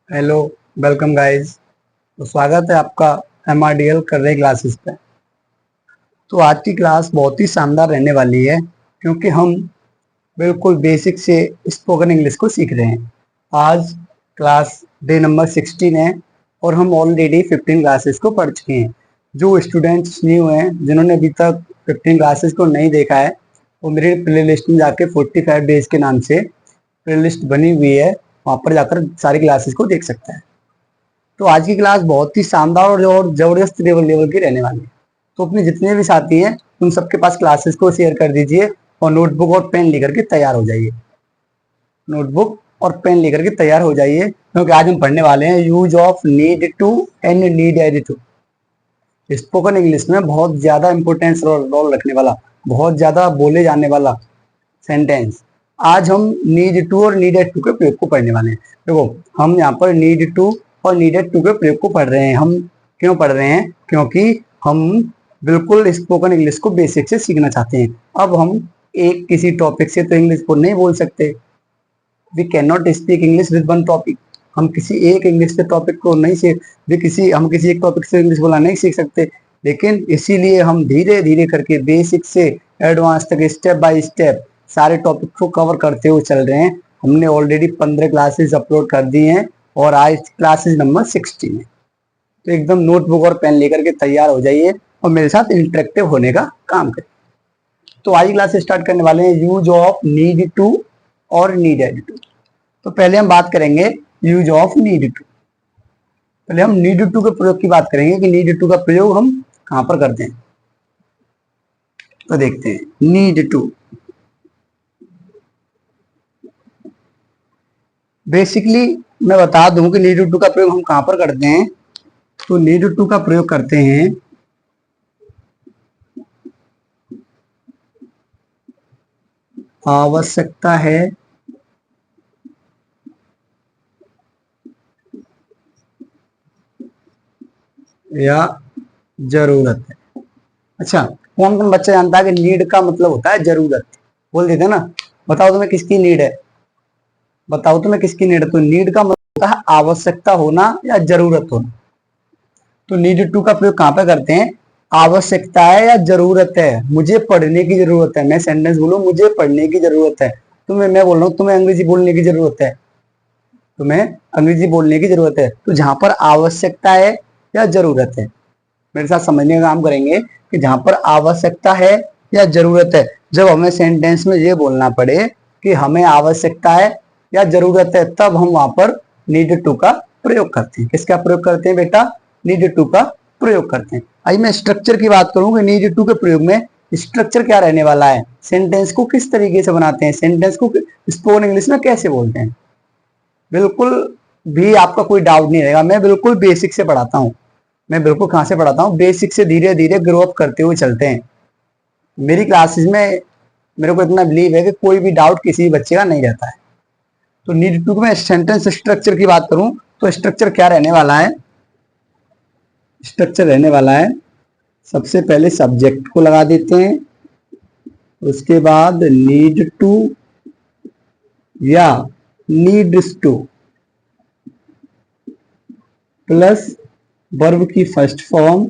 Hello, welcome guys. तो स्वागत है आपका MRDL कर रहे क्लासेस पे। तो आज की क्लास बहुत ही शानदार रहने वाली है क्योंकि हम बिल्कुल बेसिक से स्पोकन इंग्लिश को सीख रहे हैं। आज क्लास डे नंबर 16 है और हम ऑलरेडी 15 क्लासेस को पढ़ चुके हैं। जो स्टूडेंट्स न्यू हैं, जिन्होंने अभी तक 15 क्लासेस को नहीं देखा है, वो मेरे प्ले लिस्ट में जाके 45 डेज के नाम से प्ले लिस्ट बनी हुई है, वहाँ पर जाकर सारी क्लासेस को देख सकता है। तो आज की क्लास बहुत ही शानदार और जबरदस्त लेवल की रहने वाली है। तो अपने जितने भी साथी हैं उन सबके पास क्लासेस को शेयर कर दीजिए और नोटबुक और पेन लेकर के तैयार हो जाइए। नोटबुक और पेन लेकर के तैयार हो जाइए क्योंकि आज हम पढ़ने वाले हैं use of need to and needed to. Spoken English में बहुत ज्यादा इंपोर्टेंस रोल रखने वाला, बहुत ज्यादा बोले जाने वाला सेंटेंस। आज हम नीड टू और नीडेड टू के प्रयोग को पढ़ने वाले हैं। देखो, हम यहाँ पर नीड टू और नीडेड टू के प्रयोग को पढ़ रहे हैं। हम क्यों पढ़ रहे हैं? क्योंकि हम बिल्कुल स्पोकन इंग्लिश को बेसिक से सीखना चाहते हैं। अब हम एक किसी टॉपिक से तो इंग्लिश को नहीं बोल सकते। We can not speak English with one topic. हम किसी एक इंग्लिश के टॉपिक को नहीं सीख हम किसी एक टॉपिक से इंग्लिश बोलना नहीं सीख सकते। लेकिन इसीलिए हम धीरे धीरे करके बेसिक से एडवांस तक स्टेप बाय स्टेप सारे टॉपिक को कवर करते हुए चल रहे हैं। हमने ऑलरेडी 15 क्लासेस अपलोड कर दी हैं और आज क्लासेस नंबर 16 है। तो एकदम नोटबुक और पेन लेकर के तैयार हो जाइए और मेरे साथ इंटरेक्टिव होने का काम करें। तो आज क्लास स्टार्ट करने वाले हैं यूज ऑफ नीड टू और नीडेड टू। तो पहले हम बात करेंगे यूज ऑफ नीड टू। पहले हम नीड टू के प्रयोग की बात करेंगे कि नीड टू का प्रयोग हम कहां पर करते हैं। तो देखते हैं नीड टू। बेसिकली मैं बता दूं कि नीड टू का प्रयोग हम कहां पर करते हैं। तो नीड टू का प्रयोग करते हैं आवश्यकता है या जरूरत है। अच्छा, कौन कौन बच्चा जानता है कि नीड का मतलब होता है जरूरत? बोल देते ना, बताओ तुम्हें किसकी नीड है, बताओ तुम्हें किसकी नीड है। तो नीड का मतलब होता है आवश्यकता होना या जरूरत होना। तो नीड टू का प्रयोग कहां पर करते हैं? आवश्यकता है या जरूरत है, मुझे पढ़ने की जरूरत है। मैं सेंटेंस बोलूं मुझे पढ़ने की जरूरत है, मैं बोल रहा हूं तुम्हें अंग्रेजी बोलने की जरूरत है, तुम्हें अंग्रेजी बोलने की जरूरत है। तो जहां पर आवश्यकता है या जरूरत है, मेरे साथ समझने का काम करेंगे कि जहां पर आवश्यकता है या जरूरत है, जब हमें सेंटेंस में ये बोलना पड़े कि हमें आवश्यकता है या जरूरत है, तब हम वहां पर नीड टू का प्रयोग करते हैं। किसका प्रयोग करते हैं बेटा? नीड टू का प्रयोग करते हैं। आइए मैं स्ट्रक्चर की बात करूं कि नीड टू के प्रयोग में स्ट्रक्चर क्या रहने वाला है, सेंटेंस को किस तरीके से बनाते हैं, सेंटेंस को स्पोकन इंग्लिश में कैसे बोलते हैं। बिल्कुल भी आपका कोई डाउट नहीं रहेगा। मैं बिल्कुल बेसिक से पढ़ाता हूँ। मैं बिल्कुल कहां से पढ़ाता हूँ? बेसिक से धीरे धीरे ग्रो अप करते हुए चलते हैं। मेरी क्लासेस में मेरे को इतना बिलीव है कि कोई भी डाउट किसी बच्चे का नहीं रहता है। तो नीड टू में सेंटेंस स्ट्रक्चर की बात करूं तो स्ट्रक्चर क्या रहने वाला है? स्ट्रक्चर रहने वाला है, सबसे पहले सब्जेक्ट को लगा देते हैं, उसके बाद नीड टू या नीड्स टू प्लस वर्ब की first form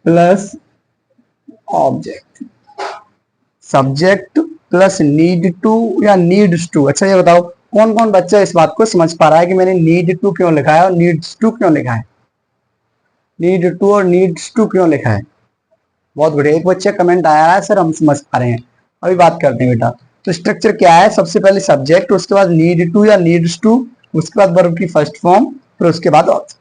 plus object. Subject plus need to या नीड्स टू। अच्छा ये बताओ कौन कौन बच्चा इस बात को समझ पा रहा है कि मैंने नीड टू क्यों लिखा है और नीड्स टू क्यों लिखा है? नीड टू और नीड्स टू क्यों लिखा है? बहुत बढ़िया, एक बच्चे कमेंट आया है सर हम समझ पा रहे हैं। अभी बात करते हैं बेटा। तो स्ट्रक्चर क्या है? सबसे पहले सब्जेक्ट, उसके बाद नीड टू या नीड्स टू, उसके बाद वर्ब की फर्स्ट फॉर्म, फिर उसके बाद ऑब्जेक्ट।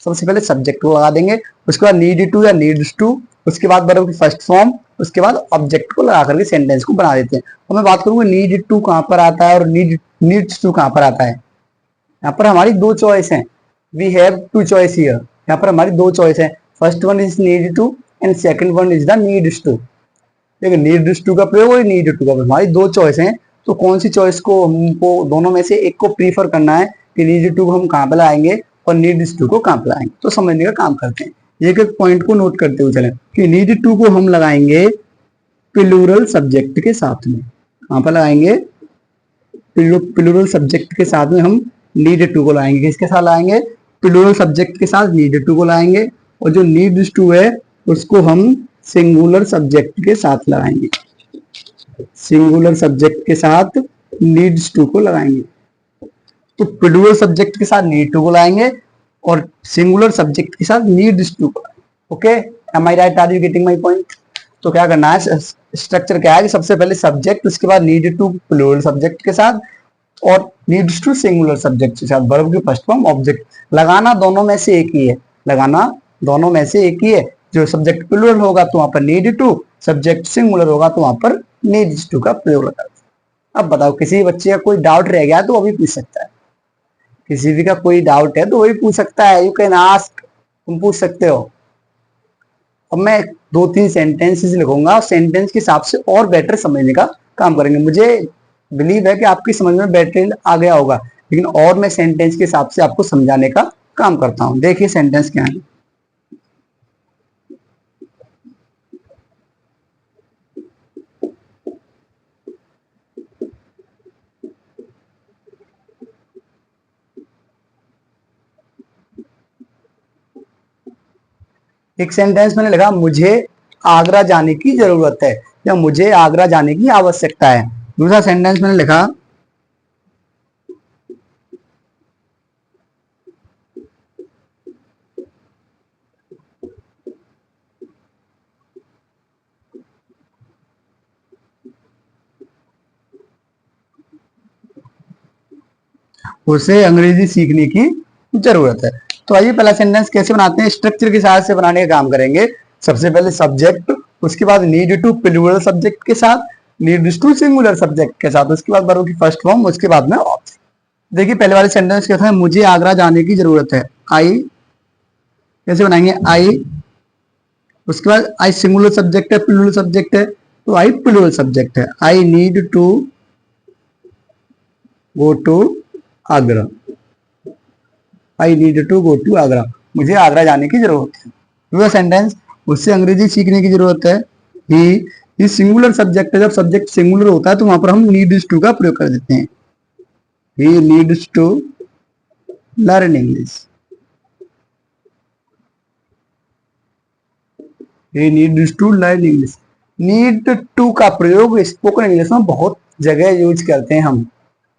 सबसे पहले सब्जेक्ट को लगा देंगे, उसके बाद नीड टू या नीड्स टू, उसके बाद वर्ब की फर्स्ट फॉर्म, उसके बाद ऑब्जेक्ट को लगा करके सेंटेंस को बना देते हैं। और मैं बात करूंगा नीड टू कहां पर आता है और नीड्स टू कहां पर आता है। यहाँ पर हमारी दो चॉइस है, we have two choice here. यहाँ पर हमारी दो चॉइस है, first one is need to and second one is the needs to. देखिए नीड्स टू का प्रयोग और नीड टू का प्रयोग, हमारी दो चॉइस है। तो कौन सी चॉइस को हमको, दोनों में से एक को प्रीफर करना है कि नीड टू को हम कहां पर लाएंगे और नीड्स टू को कहां पर लाएंगे। तो समझने का काम करते हैं, एक एक पॉइंट को नोट करते हुए चलें कि नीड टू को हम लगाएंगे प्लूरल सब्जेक्ट के साथ में। कहां पर लगाएंगे? प्लूरल सब्जेक्ट के साथ में हम नीड टू को लाएंगे, किसके साथ लाएंगे, प्लूरल सब्जेक्ट के साथ नीड टू को लाएंगे, और जो नीड्स टू है उसको हम सिंगुलर सब्जेक्ट के साथ लगाएंगे, सिंगुलर सब्जेक्ट के साथ नीड्स टू को लगाएंगे। तो प्लूरल सब्जेक्ट के साथ नीड टू को लाएंगे और सिंगुलर सब्जेक्ट के साथ नीड्स टू को लाएंगे। Okay, am I right, are you getting my point? तो क्या करना है, स्ट्रक्चर क्या है कि सबसे पहले सब्जेक्ट, उसके बाद नीड टू प्लूरल सब्जेक्ट के साथ और नीड्स टू सिंगुलर सब्जेक्ट के साथ, वर्ब की फर्स्ट फॉर्म ऑब्जेक्ट। लगाना दोनों में से एक ही है, लगाना दोनों में से एक ही है। जो सब्जेक्ट प्लूरल होगा तो वहां पर नीड टू, सब्जेक्ट सिंगुलर होगा तो वहां पर नीड्स टू का प्रयोग लगा। अब बताओ, किसी बच्चे का कोई डाउट रह गया तो वो भी पूछ सकता है, किसी भी का कोई डाउट है तो वही पूछ सकता है, यू कैन आस्क, तुम पूछ सकते हो। अब मैं 2-3 सेंटेंसेस लिखूंगा, सेंटेंस के हिसाब से और बेटर समझने का काम करेंगे। मुझे बिलीव है कि आपकी समझ में बेटर आ गया होगा, लेकिन और मैं सेंटेंस के हिसाब से आपको समझाने का काम करता हूं। देखिए सेंटेंस क्या है। एक सेंटेंस मैंने लिखा, मुझे आगरा जाने की जरूरत है या मुझे आगरा जाने की आवश्यकता है। दूसरा सेंटेंस मैंने लिखा, उसे अंग्रेजी सीखने की जरूरत है। तो आइए पहला सेंटेंस कैसे बनाते हैं, स्ट्रक्चर के साथ से बनाने का काम करेंगे। सबसे पहले सब्जेक्ट, उसके बाद नीड टू प्लूरल सब्जेक्ट के साथ, नीड्स टू सिंगुलर सब्जेक्ट के साथ, उसके बाद वर्ब की फर्स्ट फॉर्म, उसके बाद में ऑब्जेक्ट। देखिए पहले वाले सेंटेंस क्या था, मुझे आगरा जाने की जरूरत है। आई कैसे बनाएंगे, आई, उसके बाद आई सिंगुलर सब्जेक्ट है, प्लूरल सब्जेक्ट है, तो आई प्लूरल सब्जेक्ट है। I need to go to Agra, I need to go to Agra, मुझे आगरा जाने की जरूरत है। दूसरा सेंटेंस, उससे अंग्रेजी सीखने की जरूरत है। ही सिंगुलर सब्जेक्ट है, जब सब्जेक्ट सिंगुलर होता है तो वहां पर हम नीड्स टू का प्रयोग कर देते हैं। He needs to learn English, he needs to learn English. Need to का प्रयोग स्पोकन इंग्लिश में बहुत जगह यूज करते हैं हम,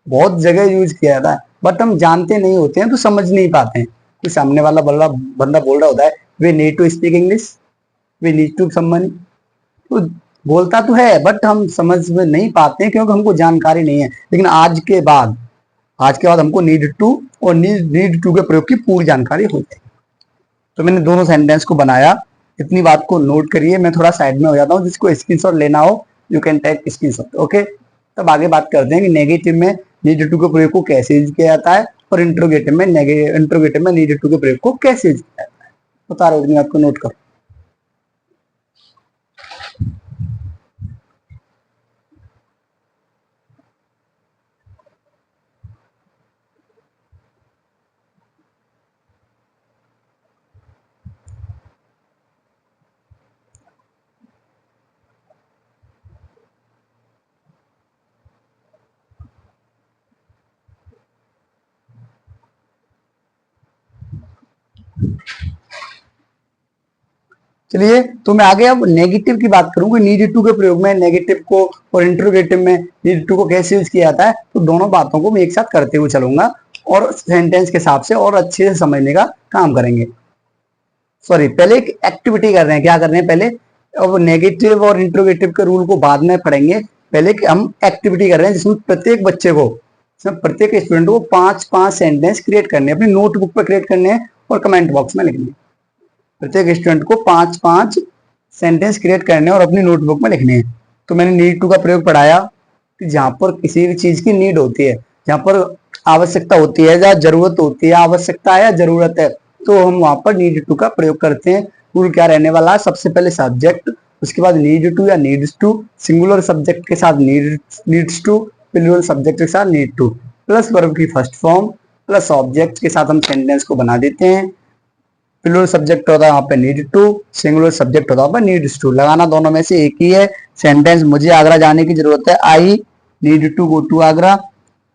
बहुत जगह यूज किया जाता है, बट हम जानते नहीं होते हैं तो समझ नहीं पाते हैं। कोई सामने वाला बंदा बोल रहा होता है, we need to speak English, we need to someone, तो बोलता तो है बट हम समझ में नहीं पाते हैं क्योंकि हमको जानकारी नहीं है। लेकिन आज के बाद हमको नीड टू और नीड टू के प्रयोग की पूरी जानकारी हो जाएगी। तो मैंने दोनों सेंटेंस को बनाया, इतनी बात को नोट करिए। मैं थोड़ा साइड में हो जाता हूँ, जिसको स्क्रीनशॉट लेना हो you can take screenshot. Okay, तब आगे बात करते हैं कि नेगेटिव में नीड टू के प्रयोग को कैसे यूज किया जाता है और इंट्रोगेटिव में नीड टू के प्रयोग को कैसे यूज किया जाता है। बता रहा हूँ, आपको नोट करो। चलिए, तो मैं आगे अब नेगेटिव की बात करूंगा। नीड टू के प्रयोग में नेगेटिव को और इंट्रोगेटिव में नीड टू को कैसे यूज किया जाता है, तो दोनों बातों को मैं एक साथ करते हुए चलूंगा और सेंटेंस के हिसाब से और अच्छे से समझने का काम करेंगे। सॉरी, पहले एक एक्टिविटी कर रहे हैं, क्या कर रहे हैं पहले, अब नेगेटिव और इंट्रोगेटिव के रूल को बाद में पढ़ेंगे। पहले हम एक्टिविटी कर रहे हैं जिसमें प्रत्येक बच्चे को, प्रत्येक स्टूडेंट को 5-5 सेंटेंस क्रिएट करने, अपनी नोटबुक पर क्रिएट करने हैं और कमेंट बॉक्स में लिखने। प्रत्येक स्टूडेंट को 5-5 सेंटेंस क्रिएट करने और अपनी नोटबुक में लिखने हैं। तो मैंने नीड टू का प्रयोग पढ़ाया कि जहां पर किसी भी चीज की नीड होती है, जहां पर आवश्यकता होती है, जहां जरूरत होती है, आवश्यकता है या जरूरत है, तो हम वहां पर नीड टू का प्रयोग करते हैं। रूल क्या रहने वाला है, सबसे पहले सब्जेक्ट, उसके बाद नीड टू या नीड्स टू, सिंगुलर सब्जेक्ट के साथ नीड्स टू, प्लूरल सब्जेक्ट के साथ नीड टू, प्लस वर्ब की फर्स्ट फॉर्म प्लस ऑब्जेक्ट के साथ हम सेंटेंस को बना देते हैं। प्लूरल सब्जेक्ट होता है वहां पे नीड टू, सिंगुलर सब्जेक्ट होता है वहां पे नीड्स टू। लगाना दोनों में से एक ही है। सेंटेंस, मुझे आगरा जाने की जरूरत है, I need to go to Agra,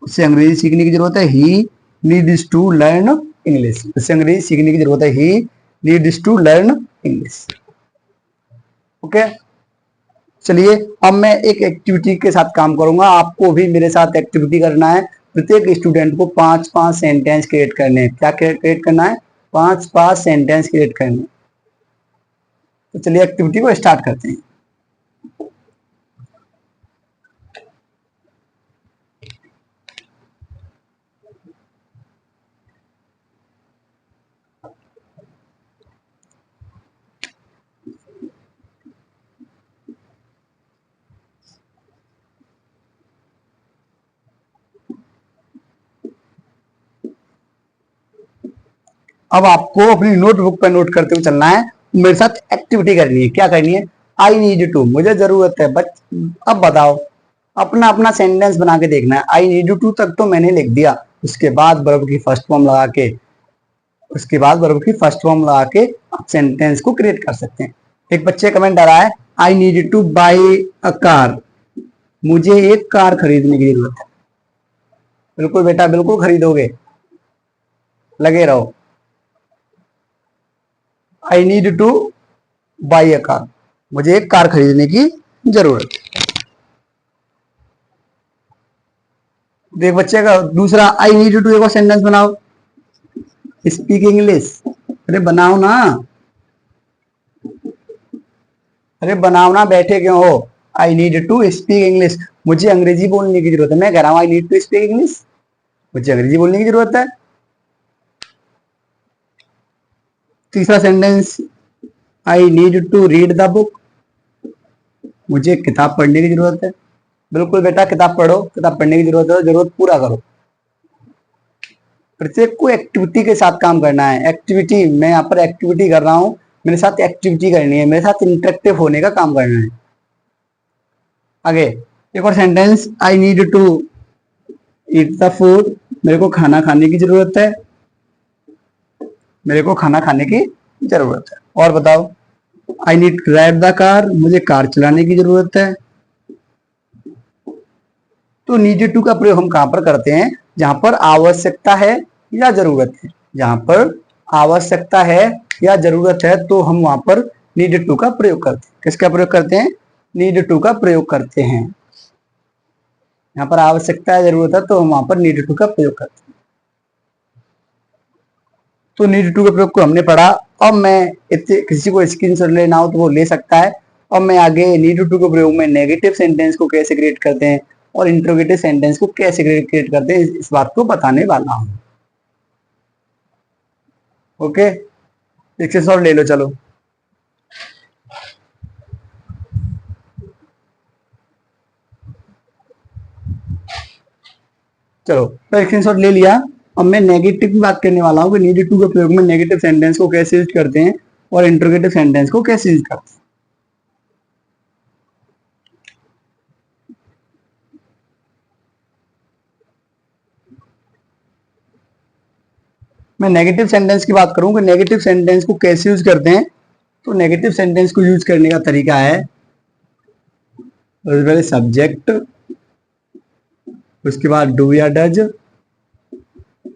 उससे अंग्रेजी सीखने की जरूरत है, he needs to learn English, उसे अंग्रेजी सीखने की जरूरत है। He needs to learn English. Okay, चलिए अब मैं एक एक्टिविटी के साथ काम करूंगा, आपको भी मेरे साथ एक्टिविटी करना है। प्रत्येक स्टूडेंट को 5-5 सेंटेंस क्रिएट करने हैं। क्या क्रिएट करना है? 5-5 सेंटेंस क्रिएट करने। तो चलिए एक्टिविटी को स्टार्ट करते हैं। अब आपको अपनी नोटबुक पर नोट करते हुए चलना है, मेरे साथ एक्टिविटी करनी है। क्या करनी है? आई नीड टू, मुझे जरूरत है। बट अब बताओ, अपना अपना सेंटेंस बना के देखना है। आई नीड टू तक तो मैंने लिख दिया, उसके बाद वर्ब की फर्स्ट फॉर्म लगा के, आप सेंटेंस को क्रिएट कर सकते हैं। एक बच्चे कमेंट आ रहा है, I need two by a car, मुझे एक कार खरीदने की जरूरत है। बिल्कुल बेटा, बिल्कुल खरीदोगे, लगे रहो। आई need two by a car, मुझे एक कार खरीदने की जरूरत है। देख बच्चे का दूसरा, आई नीड टू एक और सेंटेंस बनाओ, स्पीक इंग्लिश। अरे बनाओ ना, अरे बनाओ ना, बैठे क्यों हो? I need to speak English, मुझे अंग्रेजी बोलने की जरूरत है। मैं कह रहा हूं I need to speak English, मुझे अंग्रेजी बोलने की जरूरत है। तीसरा sentence, I need to read the book, मुझे किताब पढ़ने की जरूरत है। बिल्कुल बेटा, किताब पढ़ो, किताब पढ़ने की जरूरत है, जरूरत पूरा करो। प्रत्येक को एक्टिविटी के साथ काम करना है। एक्टिविटी, मैं यहाँ पर एक्टिविटी कर रहा हूँ, मेरे साथ एक्टिविटी करनी है, मेरे साथ इंटरेक्टिव होने का काम करना है। आगे एक और sentence, I need to eat the food, मेरे को खाना खाने की जरूरत है, मेरे को खाना खाने की जरूरत है। और बताओ, I need to drive the car, मुझे कार चलाने की जरूरत है। तो नीडेड टू का प्रयोग हम कहां पर करते हैं? जहां पर आवश्यकता है या जरूरत है। जहां पर आवश्यकता है या जरूरत है तो हम वहां पर नीडेड टू का प्रयोग करते हैं। किसका प्रयोग करते हैं? नीडेड टू का प्रयोग करते हैं। यहाँ पर आवश्यकता है, जरूरत है तो हम वहां पर नीडेड टू का प्रयोग करते हैं। तो नीडेड टू के प्रयोग को हमने पढ़ा। अब मैं किसी को स्क्रीनशॉट लेना हो तो वो ले सकता है। अब मैं आगे नीडेड टू के प्रयोग में नेगेटिव सेंटेंस को कैसे क्रिएट करते हैं और इंट्रोगेटिव सेंटेंस को कैसे क्रिएट करते हैं, इस बात को बताने वाला हूं। ओके, स्क्रीनशॉट ले लो। चलो चलो, तो स्क्रीनशॉट ले लिया। अब मैं नेगेटिव की बात करने वाला हूँ कि नीडेड टू के प्रयोग में नेगेटिव सेंटेंस को कैसे यूज करते हैं और इंट्रोगेटिव सेंटेंस को कैसे यूज करते हैं। मैं नेगेटिव सेंटेंस की बात करूं कि नेगेटिव सेंटेंस को कैसे यूज करते हैं। तो नेगेटिव सेंटेंस को यूज करने का तरीका है, पहले सब्जेक्ट, उसके बाद डू या does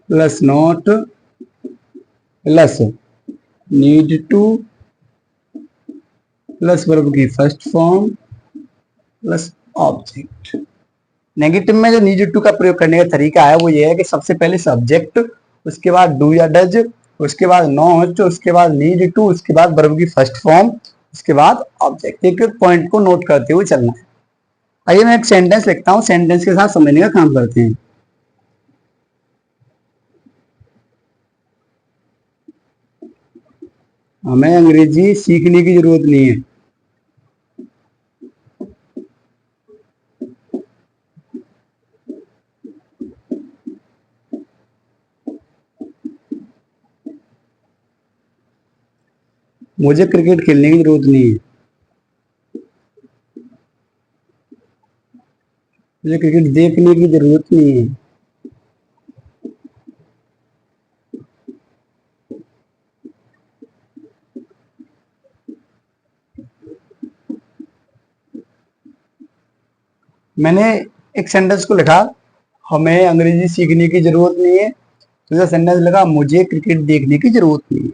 plus not plus need to plus verb की first form plus object. Negative में जो नीड टू का प्रयोग करने का तरीका है वो ये है कि सबसे पहले सब्जेक्ट, उसके बाद डू या डज, उसके बाद नॉट, उसके बाद नीड टू, उसके बाद वर्ब की फर्स्ट फॉर्म, उसके बाद ऑब्जेक्ट। एक एक पॉइंट को नोट करते हुए चलना है। आइए मैं एक सेंटेंस लिखता हूं, सेंटेंस के साथ समझने का काम करते हैं। हमें अंग्रेजी सीखने की जरूरत नहीं है। मुझे क्रिकेट खेलने की जरूरत नहीं है। मुझे क्रिकेट देखने की जरूरत नहीं है। मैंने एक सेंटेंस को लिखा, हमें अंग्रेजी सीखने की जरूरत नहीं है, तो जैसा सेंटेंस लगा मुझे क्रिकेट देखने की जरूरत नहीं है,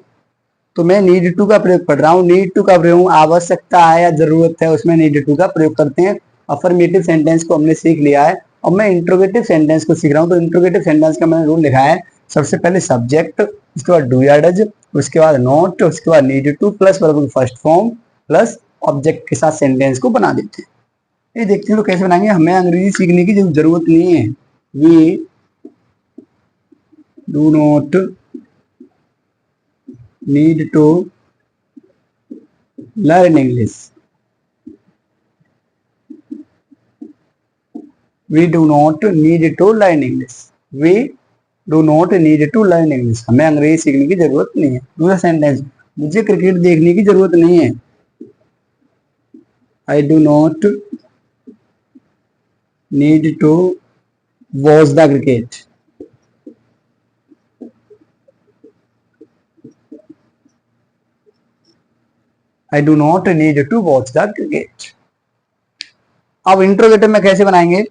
तो मैं नीड टू का प्रयोग पढ़ रहा हूँ। नीड टू का प्रयोग आवश्यकता है या जरूरत है, उसमें नीड टू का प्रयोग करते हैं। अफर्मेटिव सेंटेंस को हमने सीख लिया है। अब मैं इंट्रोगेटिव सेंटेंस को सीख रहा हूँ। तो इंट्रोगेटिव सेंटेंस का मैंने रूल लिखा है, सबसे पहले सब्जेक्ट, उसके बाद डू या डज, उसके बाद नॉट, उसके बाद नीड टू प्लस वर्ब की फर्स्ट फॉर्म प्लस ऑब्जेक्ट के साथ सेंटेंस को बना देते हैं। ये देखते हैं तो कैसे बनाएंगे। हमें अंग्रेजी सीखने की जरूरत नहीं है। We do not need to learn English. We do not need to learn English. We do not need to learn English. हमें अंग्रेजी सीखने की जरूरत नहीं है। दूसरा सेंटेंस, मुझे क्रिकेट देखने की जरूरत नहीं है। I do not need to watch the cricket. I do not need to watch the cricket. अब इंट्रोगेटिव में कैसे बनाएंगे।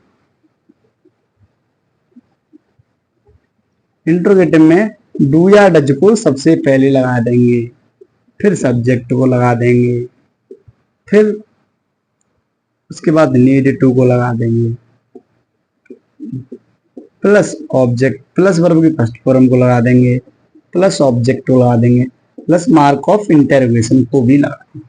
इंट्रोगेटिव में डू या डज को सबसे पहले लगा देंगे, फिर सब्जेक्ट को लगा देंगे, फिर उसके बाद नीड टू को लगा देंगे, प्लस ऑब्जेक्ट प्लस वर्ब की फर्स्ट फॉर्म को लगा देंगे, प्लस ऑब्जेक्ट को लगा देंगे, प्लस मार्क ऑफ इंटरोगेशन को भी लगा देंगे।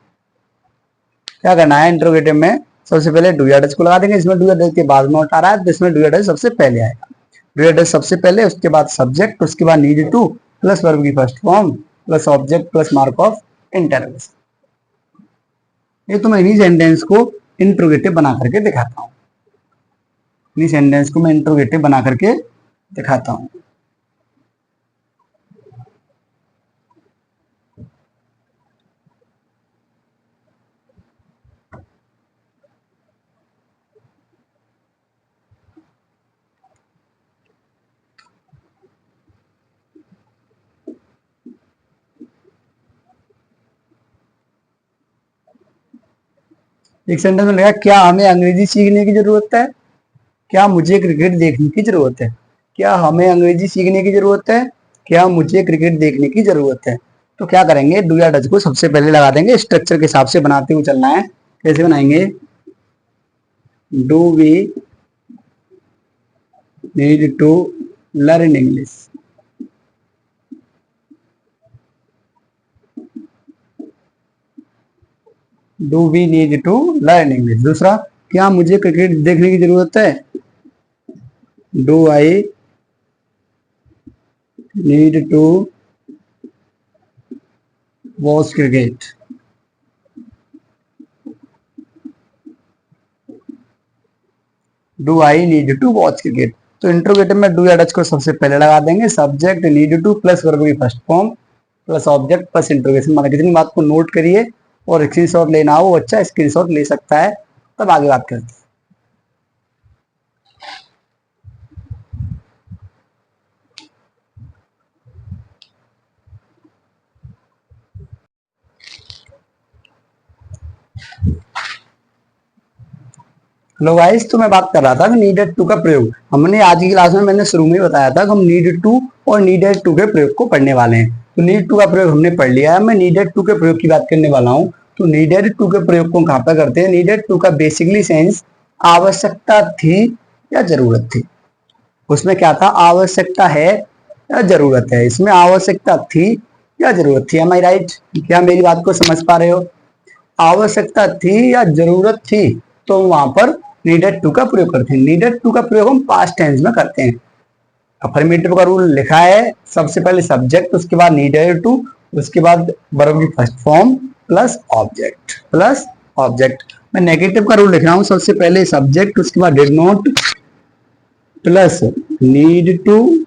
क्या करना है इंट्रोगेटिव में, सबसे पहले डू या डज को लगा देंगे। इसमें डू या डज के बाद नॉट आ रहा है, तो इसमें डू या डज सबसे पहले आएगा। डू या डज सबसे पहले, उसके बाद सब्जेक्ट, उसके बाद नीड टू प्लस वर्ब की first form plus object plus mark of interrogation. ये तो मैं इन्हीं सेंटेंस को इंट्रोगेटिव बना करके दिखाता हूँ। इन्हीं सेंटेंस को मैं इंट्रोगेटिव बना करके दिखाता हूँ। एक सेंटेंस में लगा, क्या हमें अंग्रेजी सीखने की जरूरत है। क्या मुझे क्रिकेट देखने की जरूरत है। क्या हमें अंग्रेजी सीखने की जरूरत है। क्या मुझे क्रिकेट देखने की जरूरत है। तो क्या करेंगे, डू या डज को सबसे पहले लगा देंगे। स्ट्रक्चर के हिसाब से बनाते हुए चलना है। कैसे बनाएंगे, do we need to learn English. Do we need to learn English. दूसरा, क्या मुझे क्रिकेट देखने की जरूरत है। Do I need to watch cricket. Do I need to watch cricket. तो इंट्रोगेटिव में डू या डज को सबसे पहले लगा देंगे। Subject need to plus verb की first form plus object plus interrogation. मतलब कितनी बात को नोट करिए और स्क्रीनशॉट लेना हो अच्छा स्क्रीनशॉट ले सकता है। तब आगे बात करते हैं। हेलो गाइस, तो मैं बात कर रहा था कि नीडेड टू का प्रयोग। हमने आज की क्लास में मैंने शुरू में बताया था कि हम नीडेड टू और नीडेड टू के प्रयोग को पढ़ने वाले हैं। तो नीड टू का प्रयोग हमने पढ़ लिया है। मैं नीडेड टू के प्रयोग की बात करने वाला हूँ। तो नीडेड टू के प्रयोग को कहाँ पर करते हैं। नीडेड टू का बेसिकली सेंस आवश्यकता थी या जरूरत थी। उसमें क्या था, आवश्यकता है या जरूरत है। इसमें आवश्यकता थी या जरूरत थी। M I right? क्या मेरी बात को समझ पा रहे हो। आवश्यकता थी या जरूरत थी तो वहां पर नीडेड टू का प्रयोग करते हैं। नीडेड टू का प्रयोग हम पास्ट टेंस में करते हैं। अफर्मेटिव का रूल लिखा है, सबसे पहले सब्जेक्ट, उसके बाद नीडेड टू, उसके बाद वर्ब की first form plus object plus object. मैं नेगेटिव का रूल लिख रहा हूं, सबसे पहले सब्जेक्ट, उसके बाद did not plus need to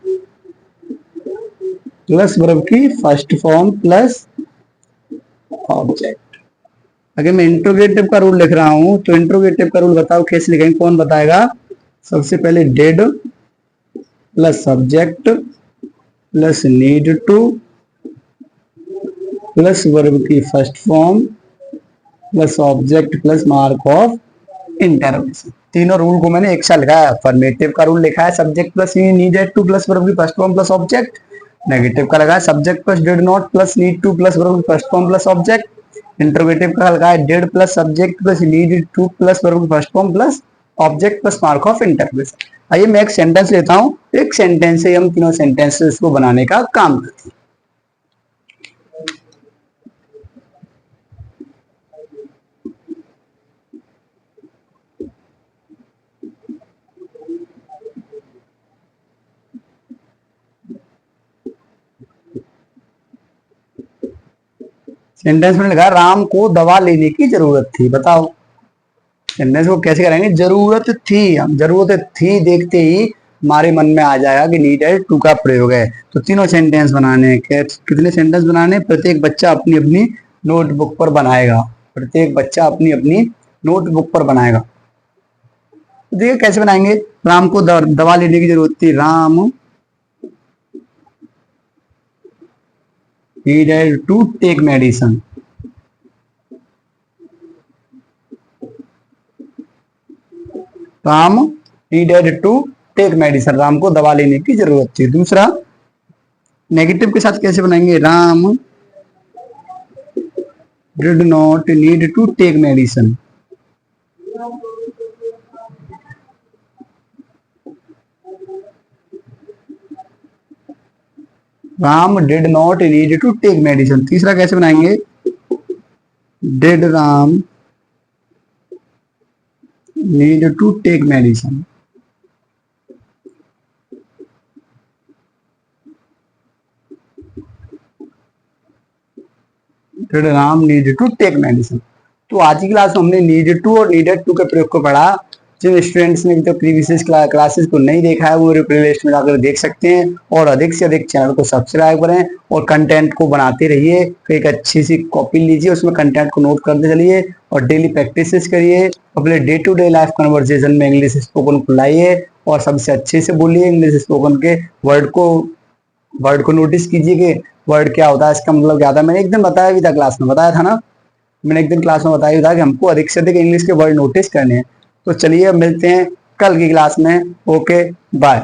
plus verb की फर्स्ट फॉर्म प्लस ऑब्जेक्ट। अगर मैं इंट्रोगेटिव का रूल लिख रहा हूं तो इंट्रोगेटिव का रूल बताओ कैसे लिखेंगे, कौन बताएगा। सबसे पहले did plus subject plus need to plus verb की first form plus object plus mark of interrogation. तीनों रूल को मैंने एक साथ लिखा है। अफर्मेटिव का रूल लिखा है subject plus needed to plus verb की first form plus object. Negative का लगा है subject plus did not plus need to plus verb की first form plus object. Interrogative का लगा है did plus subject plus needed to plus verb की first form plus object plus mark of interpretation. आइए मैं एक सेंटेंस लेता हूं, एक सेंटेंस से हम तीनों सेंटेंसेस को बनाने का काम करते हैं। सेंटेंस में लगा राम को दवा लेने की जरूरत थी। बताओ सेंटेंस को कैसे करेंगे? जरूरत थी, हम जरूरत थी देखते ही हमारे मन में आ जाएगा कि नीडेड टू का प्रयोग है। तो तीनों सेंटेंस बनाने हैं। कितने सेंटेंस बनाने? प्रत्येक बच्चा अपनी अपनी नोटबुक पर बनाएगा। प्रत्येक बच्चा अपनी अपनी नोटबुक पर बनाएगा। तो देखिए कैसे बनाएंगे। राम को दवा लेने की जरूरत थी। Ram needed to take medicine. Ram needed to take medicine, Ram को दवा लेने की जरूरत थी। दूसरा नेगेटिव के साथ कैसे बनाएंगे? Ram did not need to take medicine. Ram did not need to take medicine. तीसरा कैसे बनाएंगे? Did Ram need to take medicine. Did Ram need to take medicine. तो आज की क्लास में हमने नीड टू और नीडेड टू के प्रयोग को पढ़ा। जिन स्टूडेंट्स ने अभी तक प्रीवियस क्लासेस को नहीं देखा है वो मेरे प्लेलिस्ट में जाकर देख सकते हैं। और अधिक से अधिक चैनल को सब्सक्राइब करें और कंटेंट को बनाते रहिए। एक अच्छी सी कॉपी लीजिए, उसमें कंटेंट को नोट करते चलिए और डेली प्रैक्टिस करिए। अपने day to day life conversation में इंग्लिश स्पोकन को लाइए और सबसे अच्छे से बोलिए। इंग्लिश स्पोकन के वर्ड को नोटिस कीजिए कि वर्ड क्या होता है, इसका मतलब क्या होता है। मैंने एक दिन बताया भी था, क्लास में बताया था ना, मैंने एक दिन क्लास में बताया था कि हमको अधिक से अधिक इंग्लिश के वर्ड नोटिस करने हैं। तो चलिए अब मिलते हैं कल की क्लास में। Okay bye.